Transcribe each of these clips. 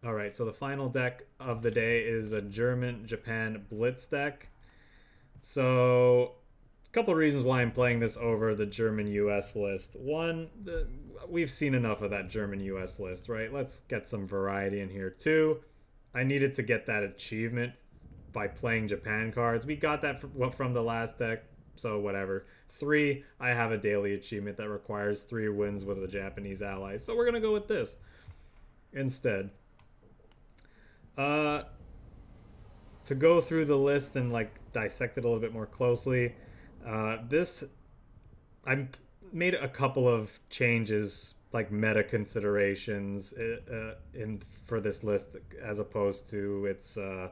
Alright, so the final deck of the day is a German-Japan Blitz deck. So, a couple of reasons why I'm playing this over the German-US list. One, we've seen enough of that German-US list, right? Let's get some variety in here. Two, I needed to get that achievement by playing Japan cards. We got that from the last deck, so whatever. Three, I have a daily achievement that requires 3 wins with a Japanese ally, so we're gonna go with this instead. To go through the list and like dissect it a little bit more closely, I made a couple of changes, like meta considerations, in for this list as opposed to its the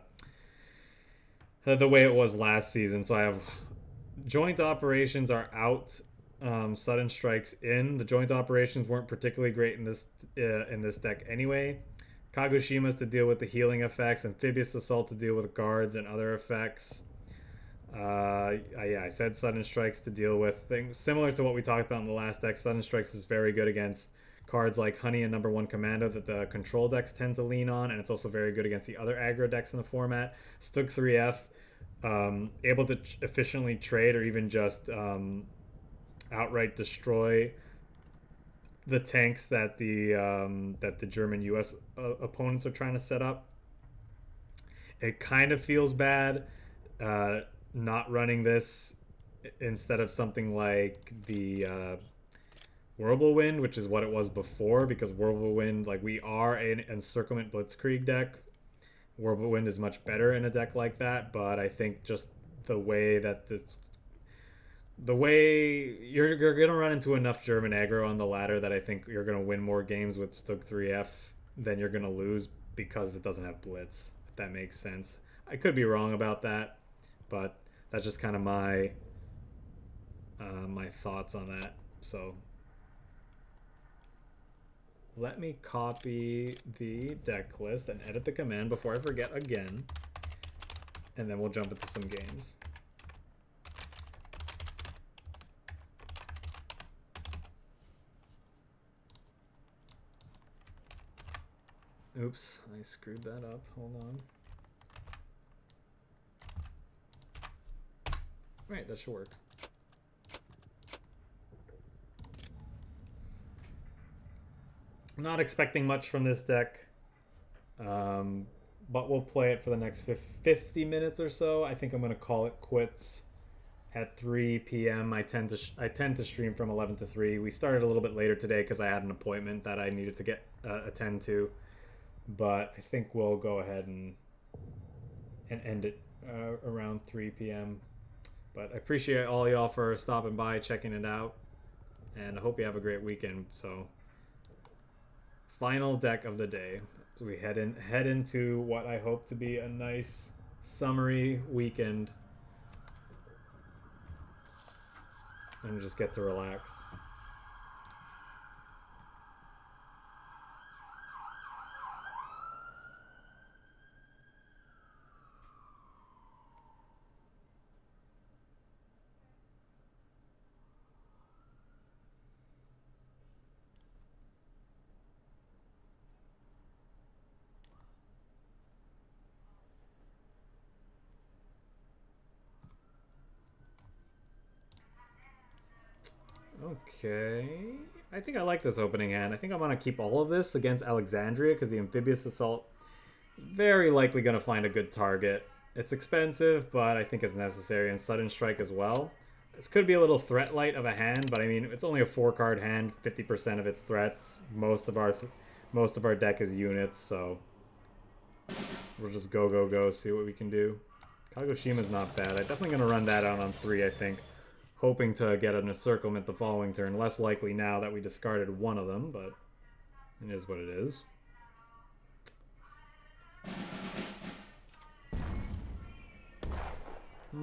way it was last season. So I have joint operations are out, sudden strikes in. The joint operations weren't particularly great in this deck anyway. Kagoshima's to deal with the healing effects, Amphibious Assault to deal with guards and other effects. Yeah, I said Sudden Strikes to deal with things similar to what we talked about in the last deck. Sudden Strikes is very good against cards like Honey and Number 1 Commando that the control decks tend to lean on, and it's also very good against the other aggro decks in the format. STUG III-F, able to efficiently trade or even just outright destroy the tanks that the German U.S. Opponents are trying to set up. It kind of feels bad not running this instead of something like the Whirlwind, which is what it was before, because Whirlwind, like, we are an Encirclement Blitzkrieg deck. Whirlwind is much better in a deck like that, but I think just the way you're going to run into enough German aggro on the ladder that I think you're going to win more games with STUG III-F than you're going to lose because it doesn't have Blitz, if that makes sense. I could be wrong about that, but that's just kind of my my thoughts on that. So let me copy the deck list and edit the command before I forget again, and then we'll jump into some games. Oops, I screwed that up. Hold on. Right, that should work. Not expecting much from this deck, but we'll play it for the next 50 minutes or so. I think I'm going to call it quits at 3 p.m. I tend to stream from 11 to 3. We started a little bit later today because I had an appointment that I needed to attend to. But I think we'll go ahead and end it around 3 p.m. But I appreciate all y'all for stopping by, checking it out, and I hope you have a great weekend. So, final deck of the day. So we head into what I hope to be a nice summery weekend, and just get to relax. Okay, I think I like this opening hand. I think I'm going to keep all of this against Alexandria because the Amphibious Assault very likely going to find a good target. It's expensive, but I think it's necessary, and Sudden Strike as well. This could be a little threat light of a hand, but I mean, it's only a 4-card hand, 50% of its threats. Most of our deck is units, so we'll just go, see what we can do. Kagoshima's not bad. I'm definitely going to run that out on 3, I think. Hoping to get an encirclement the following turn. Less likely now that we discarded one of them, but it is what it is.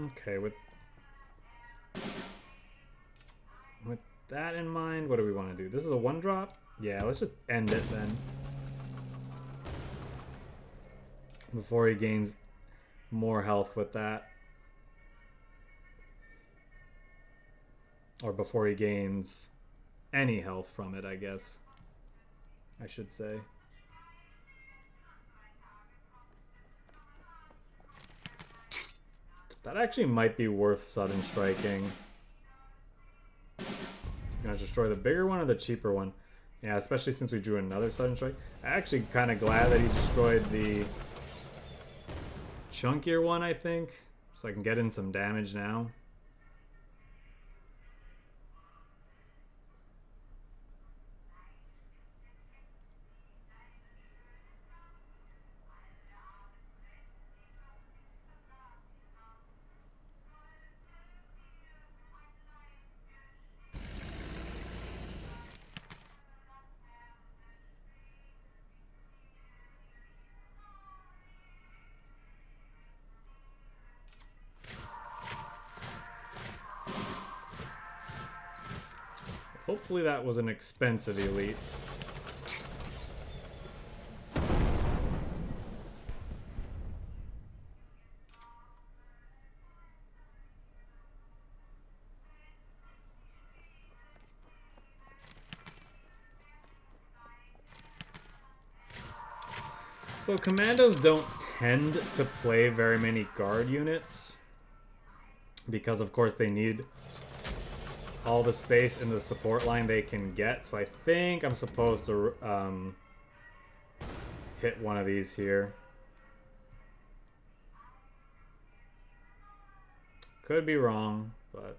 Okay, with that in mind, what do we want to do? This is a 1-drop? Yeah, let's just end it then. Before he gains more health with that. Or before he gains any health from it, I guess I should say. That actually might be worth sudden striking. He's gonna destroy the bigger one or the cheaper one? Yeah, especially since we drew another sudden strike. I'm actually kind of glad that he destroyed the chunkier one, I think. So I can get in some damage now. Hopefully that was an expensive elite. So commandos don't tend to play very many guard units because of course they need all the space in the support line they can get. So I think I'm supposed to hit one of these here. Could be wrong, but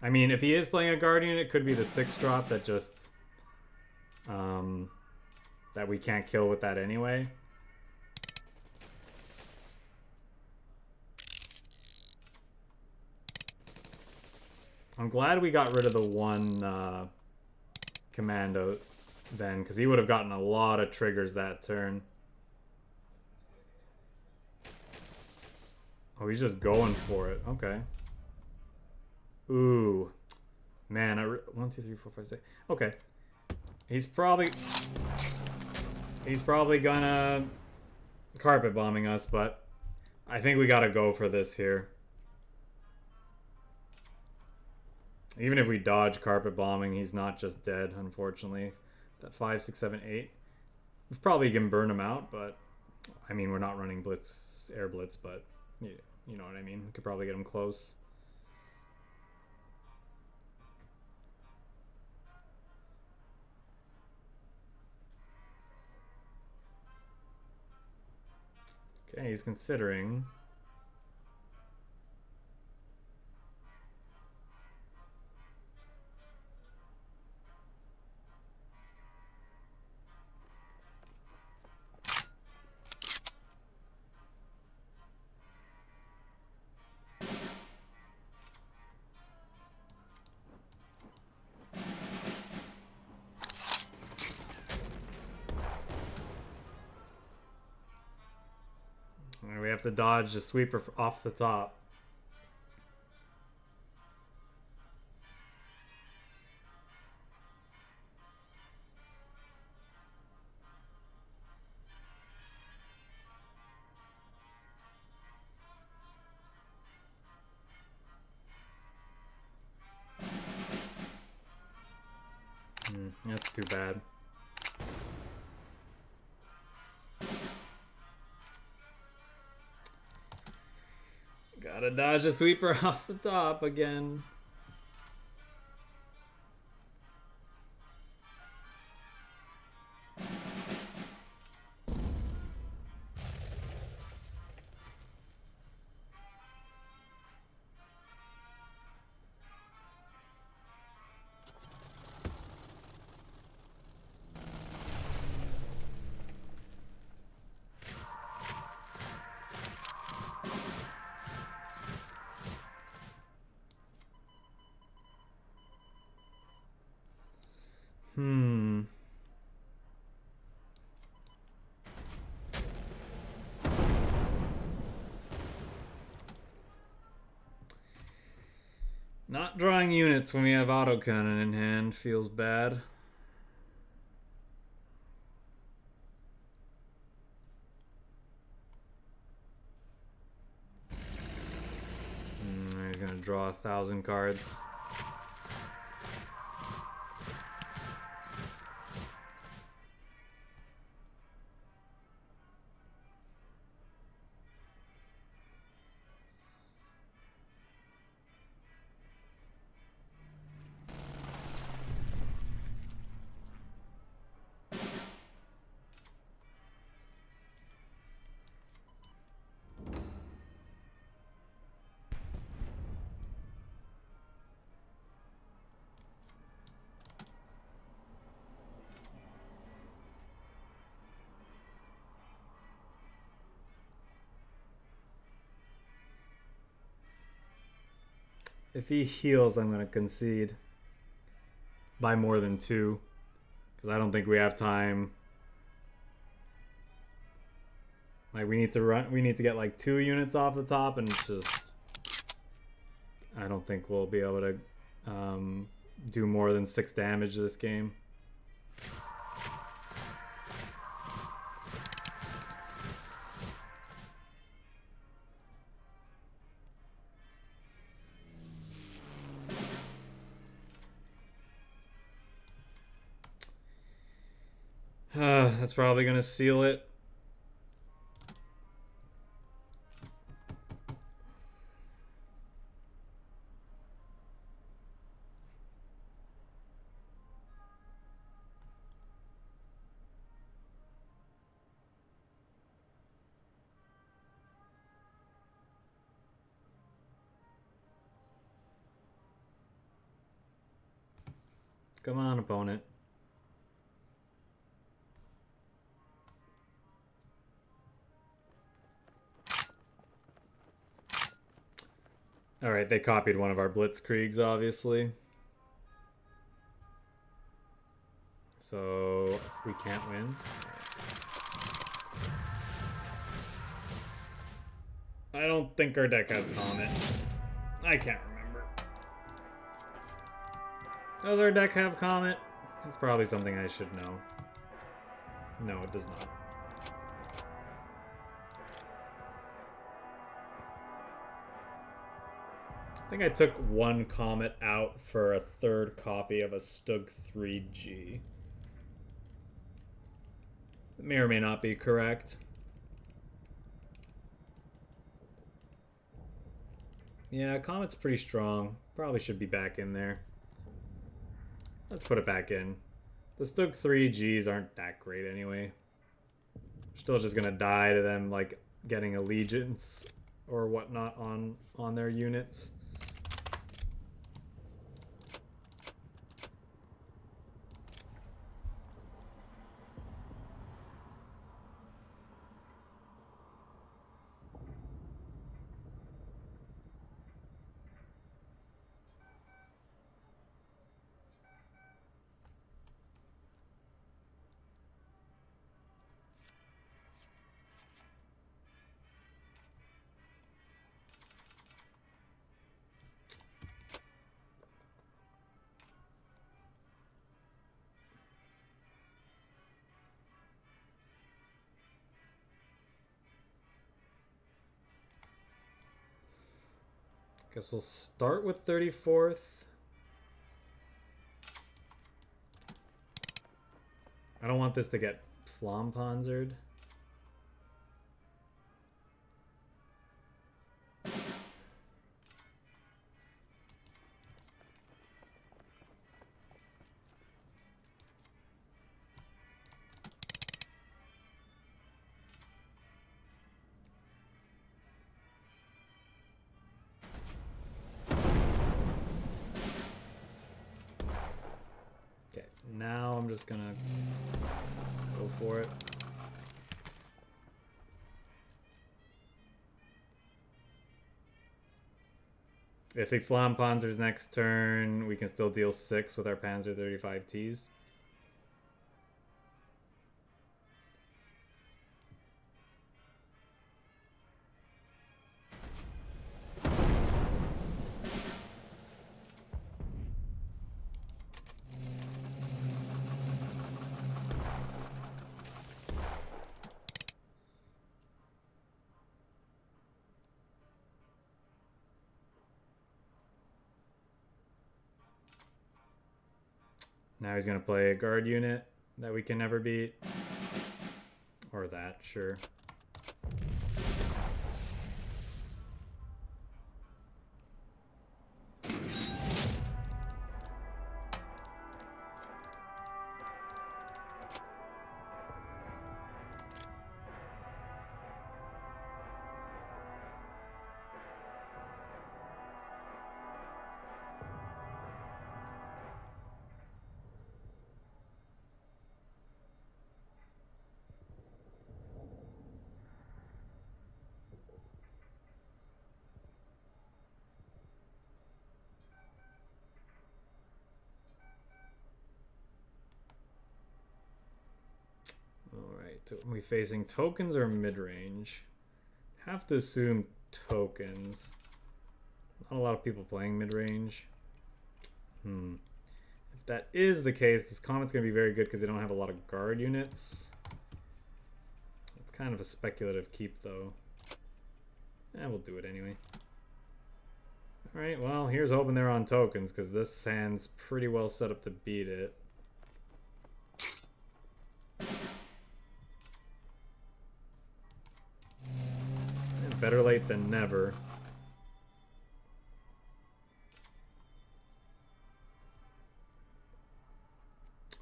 I mean, if he is playing a guard unit, it could be the 6-drop that just that we can't kill with that anyway. I'm glad we got rid of the one commando then, because he would have gotten a lot of triggers that turn. Oh, he's just going for it. Okay. Ooh. Man, 1, 2, 3, 4, 5, 6. Okay. He's probably gonna carpet bombing us, but I think we gotta go for this here. Even if we dodge carpet bombing, he's not just dead, unfortunately. That 5, 6, 7, 8. We probably can burn him out, but I mean, we're not running Blitz, Air Blitz, but you know what I mean. We could probably get him close. Okay, he's considering. We have to dodge the sweeper off the top. That's too bad. Gotta dodge the sweeper off the top again. Not drawing units when we have autocannon in hand feels bad. He's gonna draw 1,000 cards. If he heals, I'm gonna concede by more than 2 because I don't think we have time. Like we need to get like 2 units off the top, and it's just I don't think we'll be able to do more than 6 damage this game. That's probably gonna seal it. Come on, opponent. Alright, they copied one of our Blitzkriegs, obviously. So, we can't win. I don't think our deck has Comet. I can't remember. Does our deck have Comet? That's probably something I should know. No, it does not. I think I took 1 Comet out for a 3rd copy of a STUG III-G. It may or may not be correct. Yeah, Comet's pretty strong. Probably should be back in there. Let's put it back in. The STUG III-Gs aren't that great anyway. We're still just gonna die to them like getting allegiance or whatnot on their units. Guess we'll start with 34th. I don't want this to get FLAMMPANZERed. Now I'm just gonna go for it. If he FLAMMPANZERs next turn, we can still deal 6 with our Panzer 35Ts. Now he's going to play a guard unit that we can never beat. Or that, sure. Are we facing tokens or mid-range? Have to assume tokens. Not a lot of people playing mid-range. If that is the case, this Comet's going to be very good because they don't have a lot of guard units. It's kind of a speculative keep, though. We'll do it anyway. Alright, well, here's hoping they're on tokens because this hand's pretty well set up to beat it. Better late than never.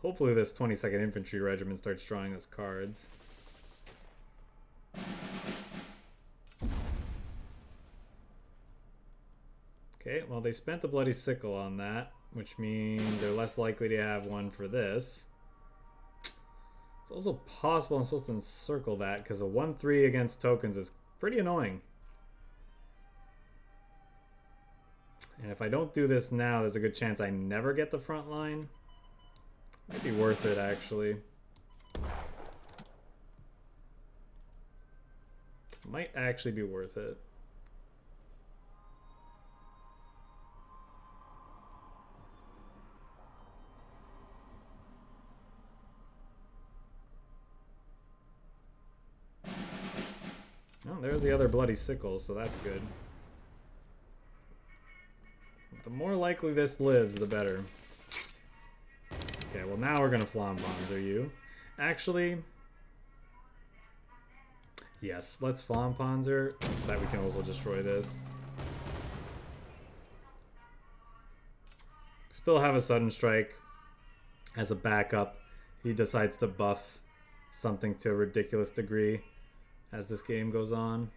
Hopefully this 22nd Infantry Regiment starts drawing us cards. Okay, well they spent the Bloody Sickle on that, which means they're less likely to have one for this. It's also possible I'm supposed to encircle that because a 1-3 against tokens is pretty annoying. And if I don't do this now, there's a good chance I never get the front line. Might be worth it, actually. Might actually be worth it. Oh, there's the other Bloody Sickle, so that's good. The more likely this lives, the better. Okay, well now we're gonna FLAMMPANZER you. Actually, yes, let's FLAMMPANZER so that we can also destroy this. Still have a sudden strike as a backup. He decides to buff something to a ridiculous degree as this game goes on.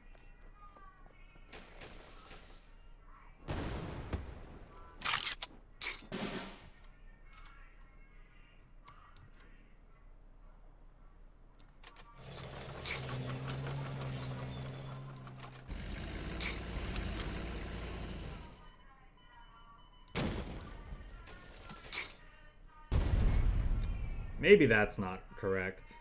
Maybe that's not correct.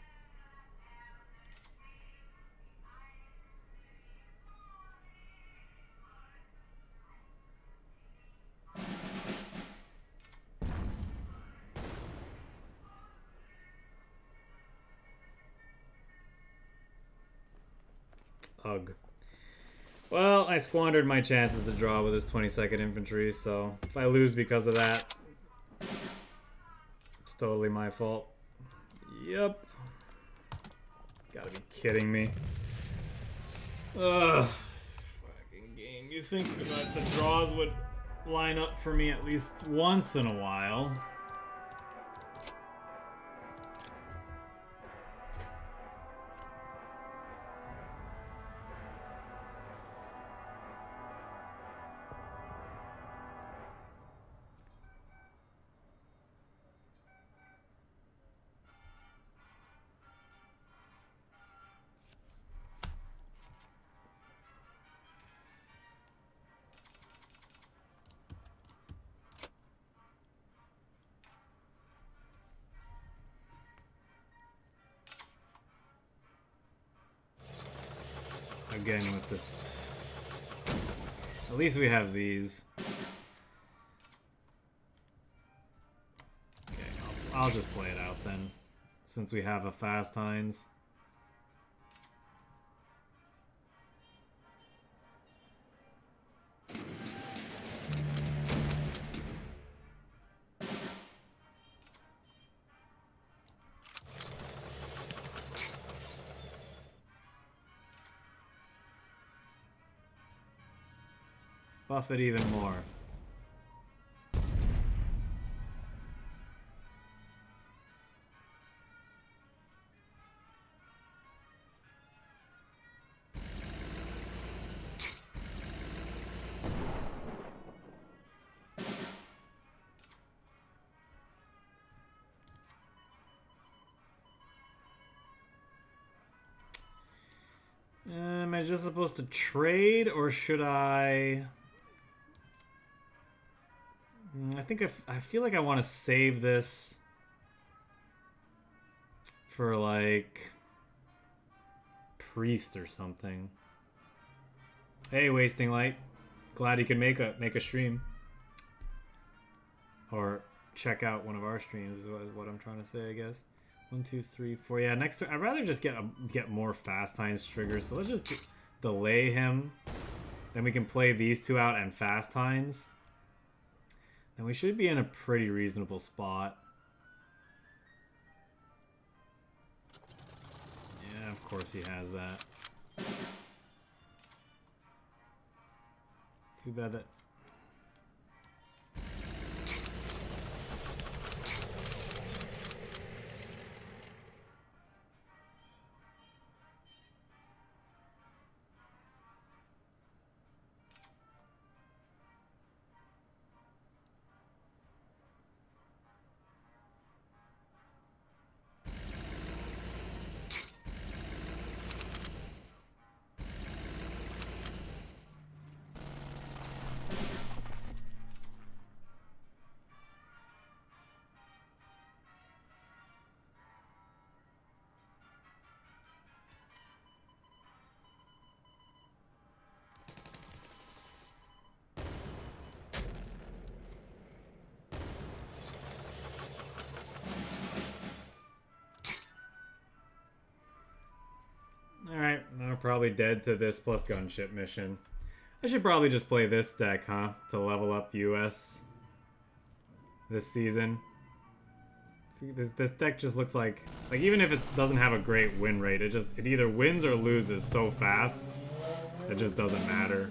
Ugh. Well, I squandered my chances to draw with his 22nd Infantry, so if I lose because of that, it's totally my fault. Yep. Gotta be kidding me. Ugh, this fucking game. You think that the draws would line up for me at least once in a while. Again with this. At least we have these. Okay, I'll just play it out then, since we have a fast HEINZ. Buff it even more. Am I just supposed to trade, or should I... I think I feel like I want to save this for like priest or something. Hey, Wasting Light. Glad you could make a stream. Or check out one of our streams is what I'm trying to say, I guess. 1, 2, 3, 4. Yeah, next turn I'd rather just get more fast HEINZ triggers. So let's just delay him. Then we can play these two out and fast HEINZ. Then we should be in a pretty reasonable spot. Yeah, of course he has that. Too bad that... Alright, I'm probably dead to this plus gunship mission. I should probably just play this deck, huh? To level up US this season. See, this deck just looks like even if it doesn't have a great win rate, it either wins or loses so fast. It just doesn't matter.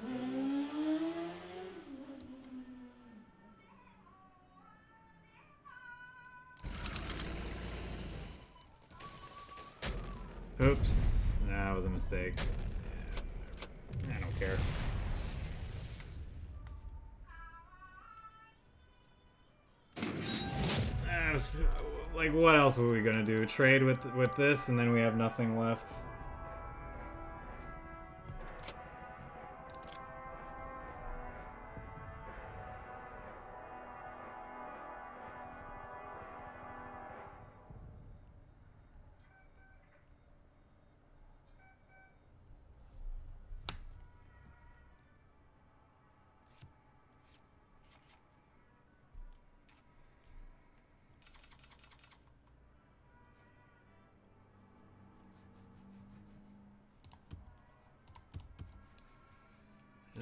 Oops. That was a mistake. Yeah, I don't care. Like, what else were we gonna do? Trade with this, and then we have nothing left.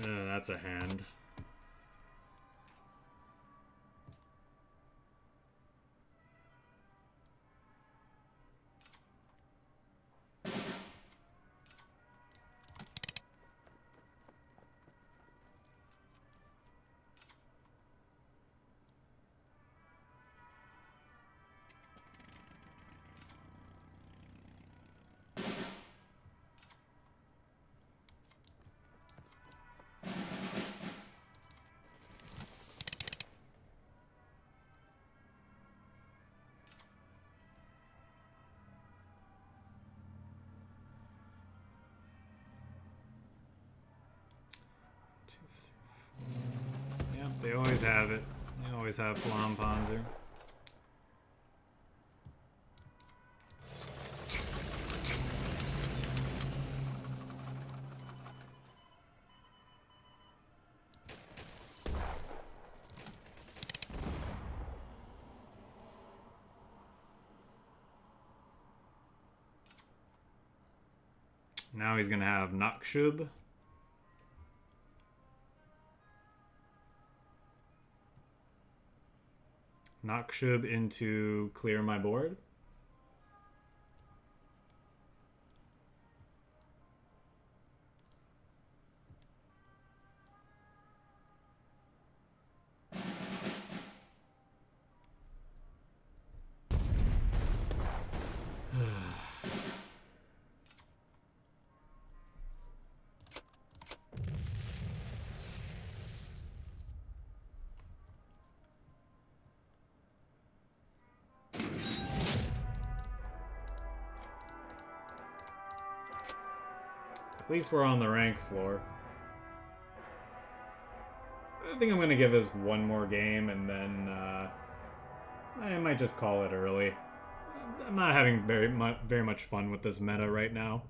That's a hand. They always have it. They always have FLAMMPANZER. Now he's gonna have NACHSCHUB. NACHSCHUB into clear my board. At least we're on the rank floor. I think I'm going to give this one more game and then I might just call it early. I'm not having very much fun with this meta right now.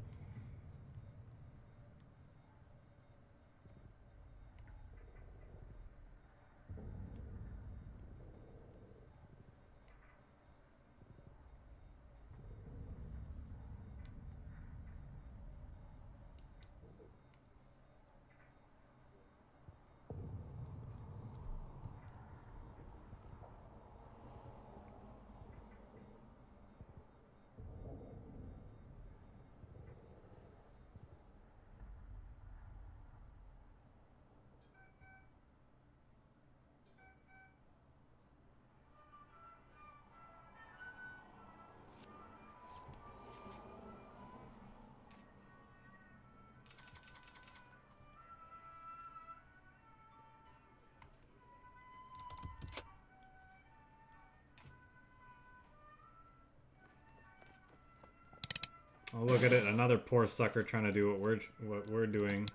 Oh, look at it. Another poor sucker trying to do what we're doing.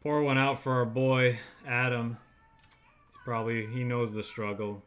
Pour one out for our boy, Adam. He knows the struggle.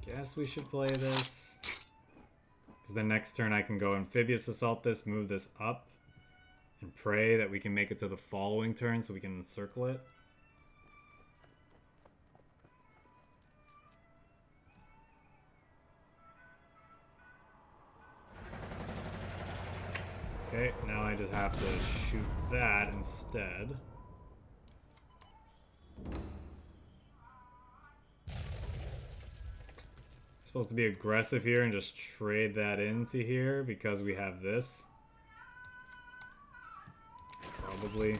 Guess we should play this. Because the next turn I can go Amphibious Assault this, move this up, and pray that we can make it to the following turn so we can encircle it. Okay, now I just have to shoot that instead. Supposed to be aggressive here and just trade that into here because we have this. Probably.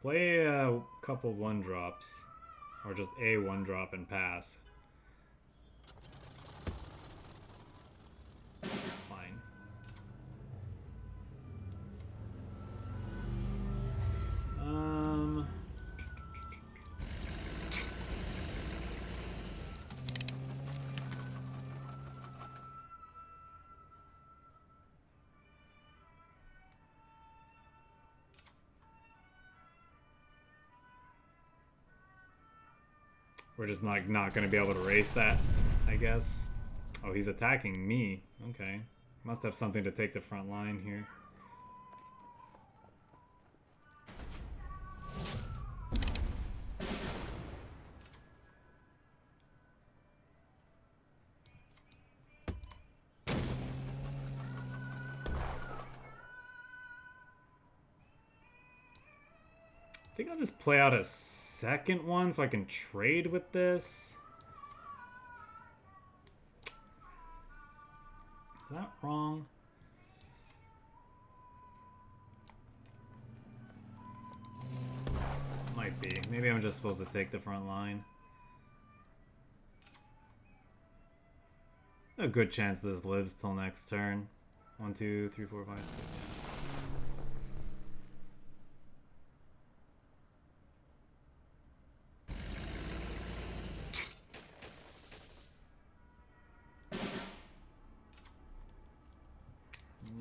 Play a couple 1-drops. Or just a 1-drop and pass. Fine. We're just not going to be able to race that, I guess. Oh, he's attacking me. Okay. Must have something to take the front line here. I think I'll just play out a second one so I can trade with this. Is that wrong? Might be. Maybe I'm just supposed to take the front line. A good chance this lives till next turn. 1, 2, 3, 4, 5, 6.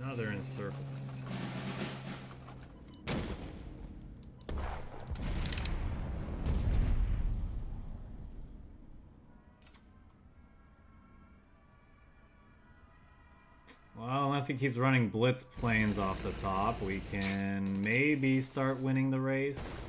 Another encirclement. Well, unless he keeps running blitz planes off the top, we can maybe start winning the race.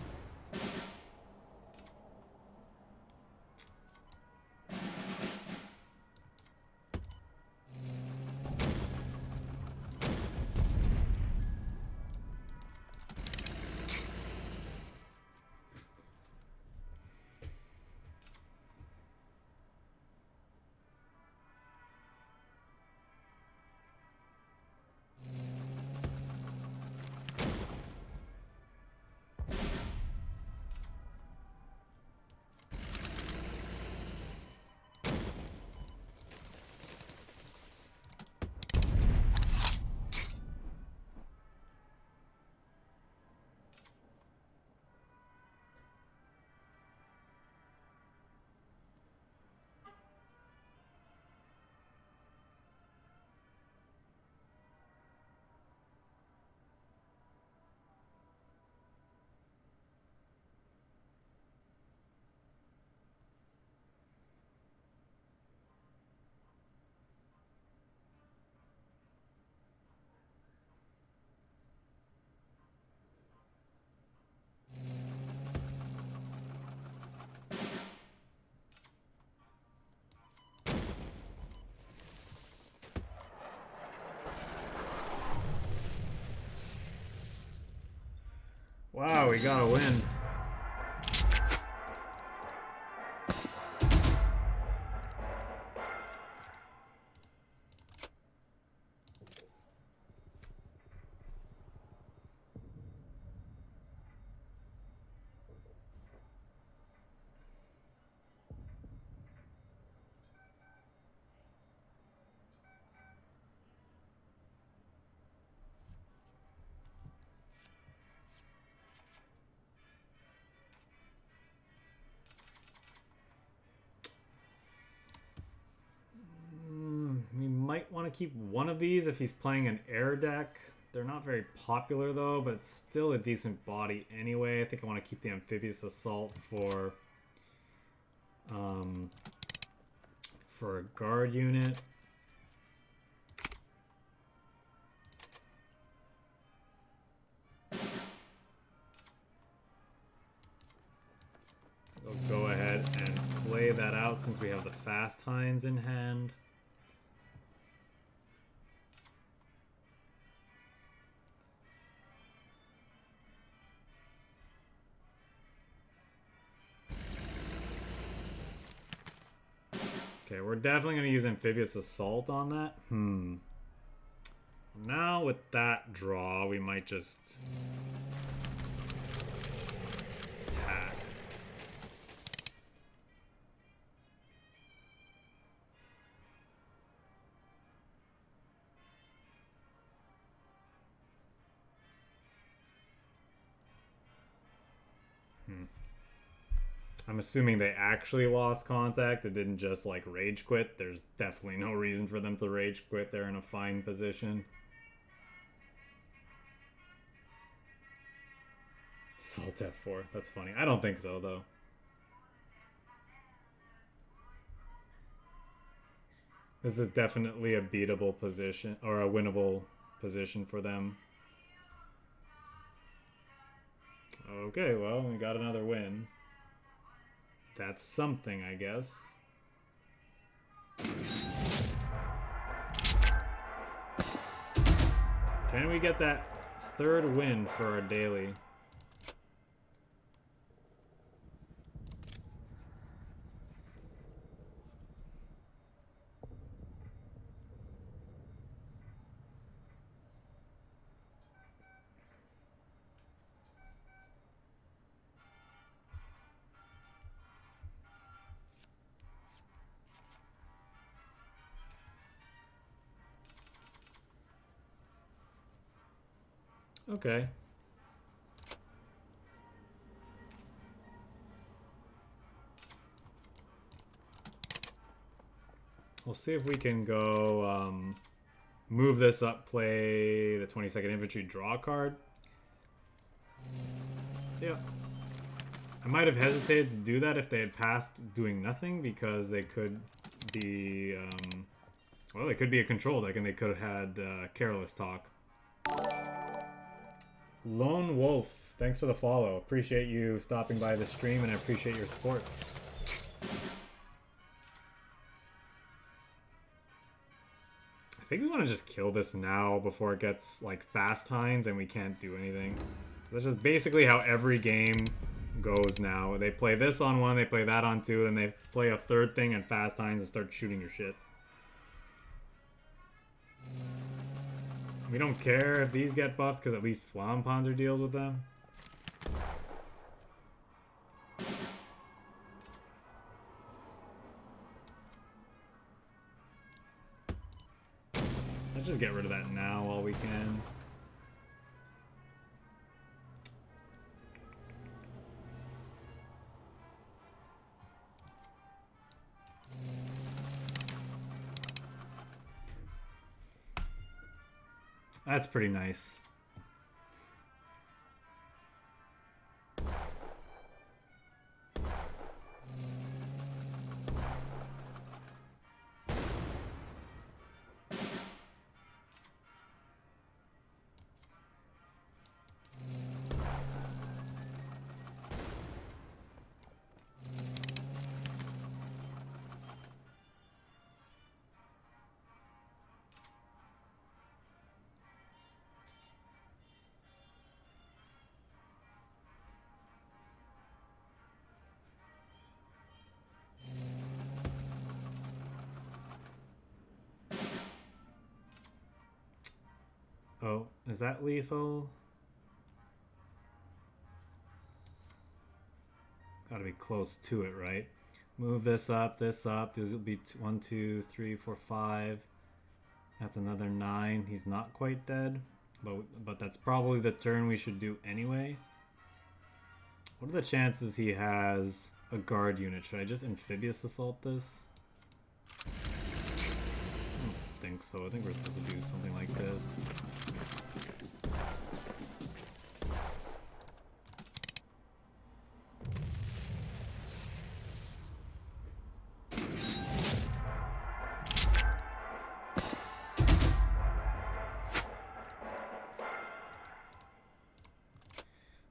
Wow, we got a win. We might want to keep one of these if he's playing an air deck. They're not very popular though, but it's still a decent body anyway. I think I want to keep the amphibious assault for a guard unit. We'll go ahead and play that out since we have the fast HEINZ in hand. Okay, we're definitely going to use Amphibious Assault on that. Now with that draw, we might just attack. I'm assuming they actually lost contact. It didn't just like rage quit. There's definitely no reason for them to rage quit. They're in a fine position. Assault F4. That's funny. I don't think so though. This is definitely a beatable position or a winnable position for them. Okay, well, we got another win. That's something, I guess. Can we get that third win for our daily? Okay. We'll see if we can go move this up, play the 22nd Infantry draw card. Yeah. I might have hesitated to do that if they had passed doing nothing, because they could be, well, they could be a control deck and they could have had Careless Talk. Lone Wolf, thanks for the follow. Appreciate you stopping by the stream, and I appreciate your support. I think we want to just kill this now before it gets like fast HEINZ and we can't do anything. That's just basically how every game goes now. They play this on one, they play that on two, and they play a third thing and fast HEINZ and start shooting your shit. We don't care if these get buffed because at least FLAMMPANZER deals with them. Let's just get rid of that now while we can. That's pretty nice. Oh, is that lethal? Gotta be close to it, right? Move this up, this up. This will be 1, 2, 3, 4, 5. That's another 9. He's not quite dead, but that's probably the turn we should do anyway. What are the chances he has a guard unit? Should I just amphibious assault this? I don't think so. I think we're supposed to do something like this.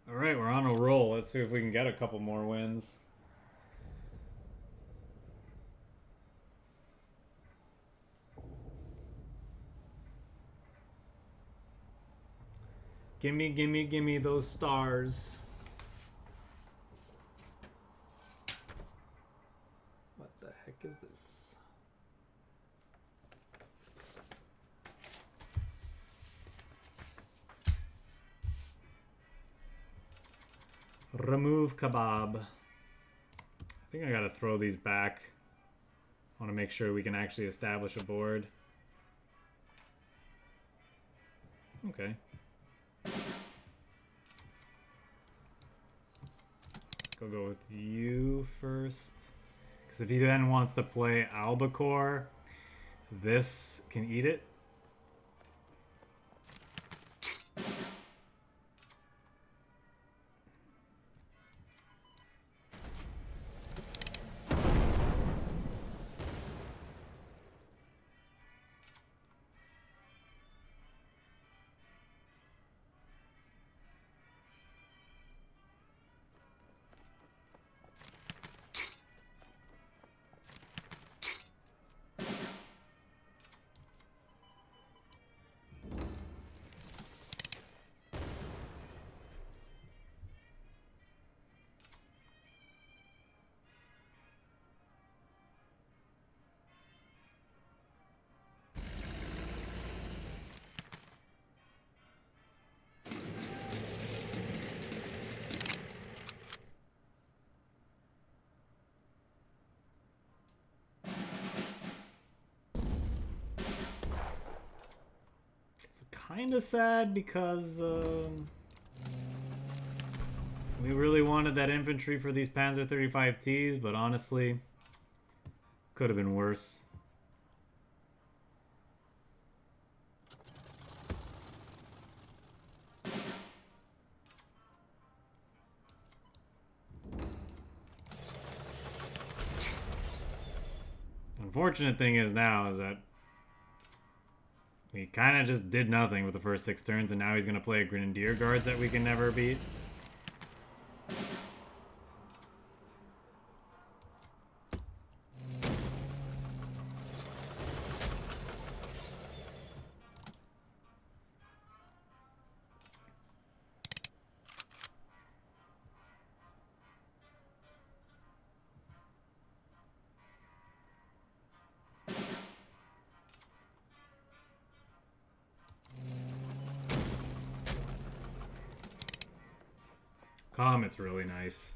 Alright, we're on a roll. Let's see if we can get a couple more wins. Gimme, gimme, gimme those stars. What the heck is this? Remove kebab. I think I gotta throw these back. I want to make sure we can actually establish a board. Okay. I'll go with you first. Because if he then wants to play Albacore, this can eat it. Kind of sad because we really wanted that infantry for these Panzer 35Ts, but honestly, could have been worse. Unfortunate thing is now is that we kind of just did nothing with the first 6 turns, and now he's going to play a Grenadier Guards that we can never beat. Comet's really nice.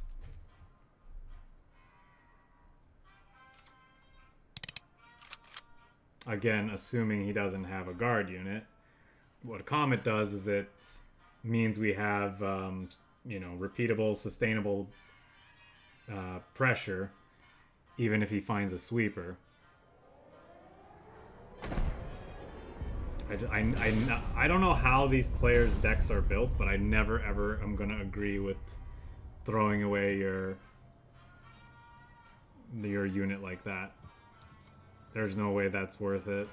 Again, assuming he doesn't have a guard unit. What Comet does is it means we have, you know, repeatable, sustainable pressure, even if he finds a sweeper. I don't know how these players' decks are built, but I never ever am gonna agree with throwing away your unit like that. There's no way that's worth it.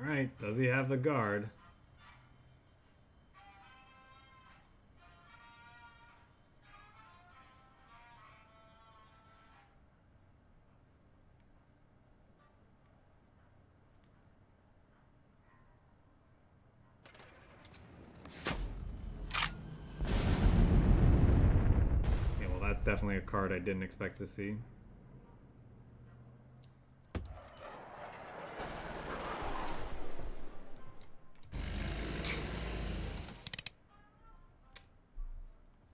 Alright, does he have the guard? definitely a card I didn't expect to see.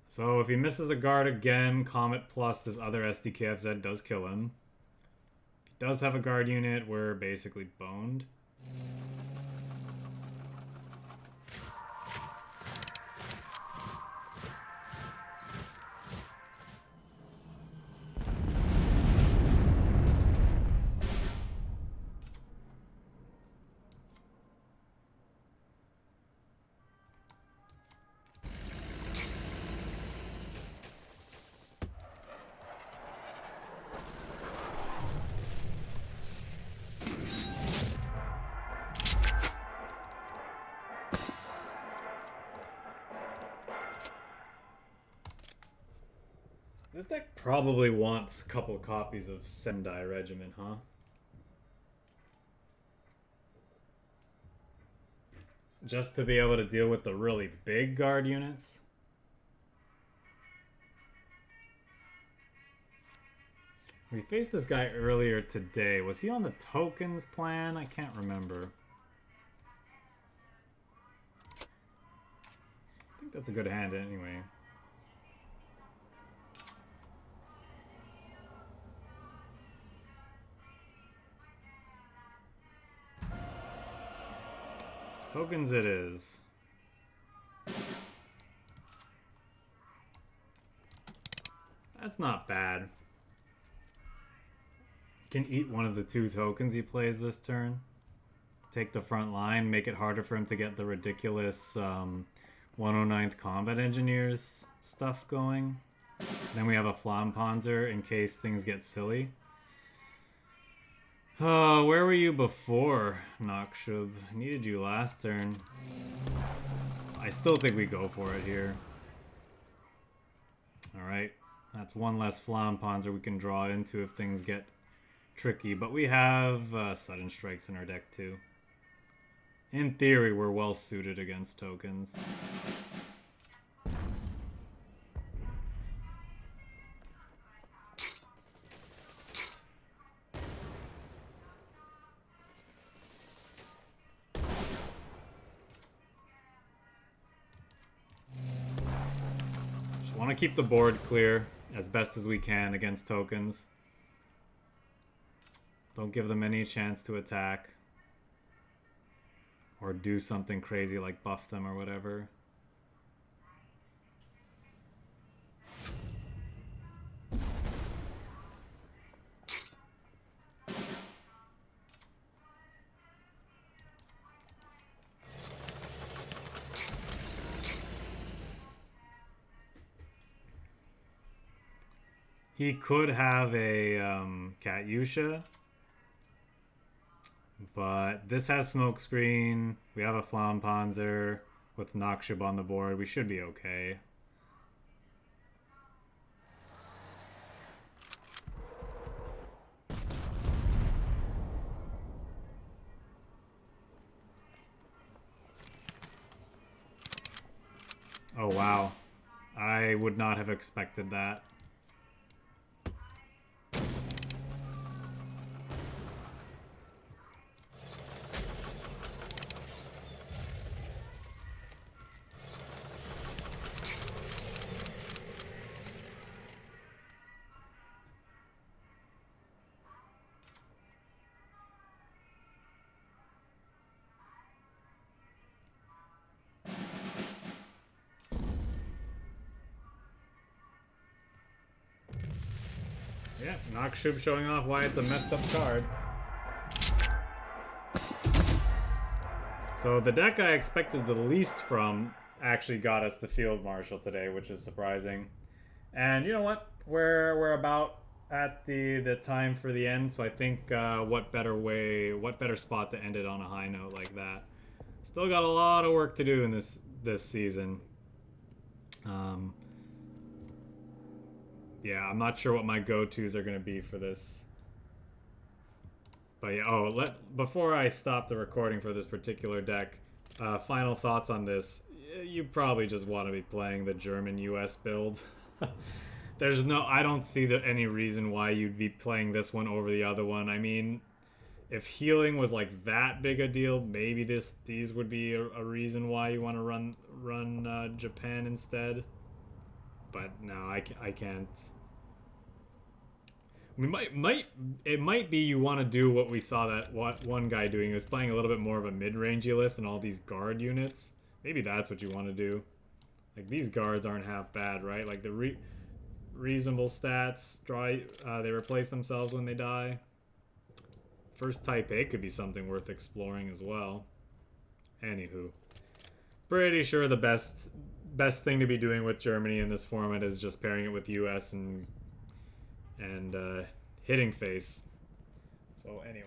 So if he misses a guard again, Comet plus this other SDKFZ does kill him. If he does have a guard unit, we're basically boned. This deck probably wants a couple copies of Sendai Regiment, huh? Just to be able to deal with the really big guard units. We faced this guy earlier today. Was he on the tokens plan? I can't remember. I think that's a good hand anyway. Tokens it is. That's not bad. Can eat one of the 2 tokens he plays this turn. Take the front line, make it harder for him to get the ridiculous 109th Combat Engineers stuff going. Then we have a FLAMMPANZER in case things get silly. Oh, where were you before, NACHSCHUB? I needed you last turn. I still think we go for it here. Alright, that's one less FLAMMPANZER we can draw into if things get tricky. But we have sudden strikes in our deck too. In theory, we're well suited against tokens. Want to keep the board clear as best as we can against tokens. Don't give them any chance to attack or do something crazy like buff them or whatever. He could have a Katyusha, but this has smokescreen. We have a FLAMMPANZER with NACHSCHUB on the board. We should be okay. Oh wow, I would not have expected that. Yeah, NACHSCHUB showing off why it's a messed up card. So the deck I expected the least from actually got us the Field Marshal today, which is surprising. And you know what? We're about at the time for the end, so I think what better spot to end it on a high note like that. Still got a lot of work to do in this season. Yeah, I'm not sure what my go-tos are going to be for this. But yeah, before I stop the recording for this particular deck, final thoughts on this. You probably just want to be playing the German-US build. There's no, I don't see any reason why you'd be playing this one over the other one. I mean, if healing was like that big a deal, maybe these would be a reason why you want to run Japan instead. But no, I can't. We it might be you want to do what we saw that one guy doing. He was playing a little bit more of a mid-rangey list and all these guard units. Maybe that's what you want to do. Like, these guards aren't half bad, right? Like, the reasonable stats, they replace themselves when they die. First Type A could be something worth exploring as well. Anywho, pretty sure the best thing to be doing with Germany in this format is just pairing it with US and hitting face. So anyway.